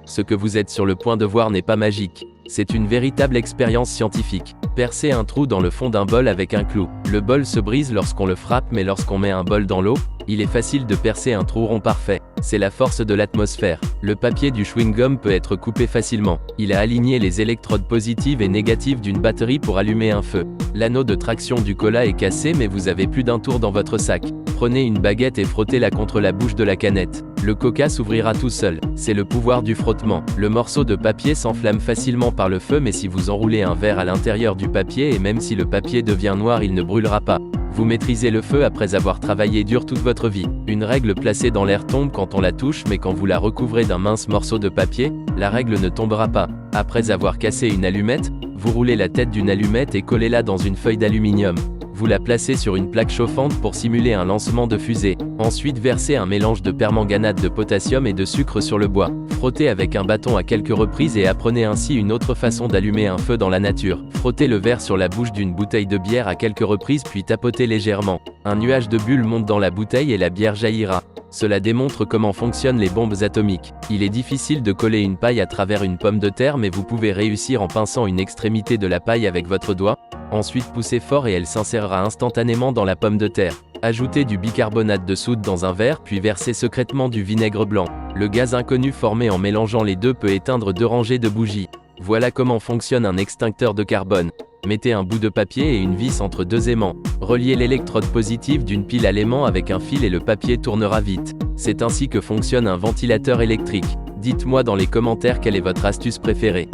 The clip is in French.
Ce que vous êtes sur le point de voir n'est pas magique. C'est une véritable expérience scientifique. Percez un trou dans le fond d'un bol avec un clou. Le bol se brise lorsqu'on le frappe, mais lorsqu'on met un bol dans l'eau, il est facile de percer un trou rond parfait. C'est la force de l'atmosphère. Le papier du chewing-gum peut être coupé facilement. Il a aligné les électrodes positives et négatives d'une batterie pour allumer un feu. L'anneau de traction du cola est cassé, mais vous avez plus d'un tour dans votre sac. Prenez une baguette et frottez-la contre la bouche de la canette. Le coca s'ouvrira tout seul. C'est le pouvoir du frottement. Le morceau de papier s'enflamme facilement par le feu, mais si vous enroulez un verre à l'intérieur du papier et même si le papier devient noir, il ne brûlera pas. Vous maîtrisez le feu après avoir travaillé dur toute votre vie. Une règle placée dans l'air tombe quand on la touche, mais quand vous la recouvrez d'un mince morceau de papier, la règle ne tombera pas. Après avoir cassé une allumette, vous roulez la tête d'une allumette et collez-la dans une feuille d'aluminium. Vous la placez sur une plaque chauffante pour simuler un lancement de fusée. Ensuite, versez un mélange de permanganate de potassium et de sucre sur le bois. Frottez avec un bâton à quelques reprises et apprenez ainsi une autre façon d'allumer un feu dans la nature. Frottez le verre sur la bouche d'une bouteille de bière à quelques reprises puis tapotez légèrement. Un nuage de bulles monte dans la bouteille et la bière jaillira. Cela démontre comment fonctionnent les bombes atomiques. Il est difficile de coller une paille à travers une pomme de terre, mais vous pouvez réussir en pinçant une extrémité de la paille avec votre doigt. Ensuite, poussez fort et elle s'insérera instantanément dans la pomme de terre. Ajoutez du bicarbonate de soude dans un verre puis versez secrètement du vinaigre blanc. Le gaz inconnu formé en mélangeant les deux peut éteindre 2 rangées de bougies. Voilà comment fonctionne un extincteur de carbone. Mettez un bout de papier et une vis entre 2 aimants. Reliez l'électrode positive d'une pile à l'aimant avec un fil et le papier tournera vite. C'est ainsi que fonctionne un ventilateur électrique. Dites-moi dans les commentaires quelle est votre astuce préférée.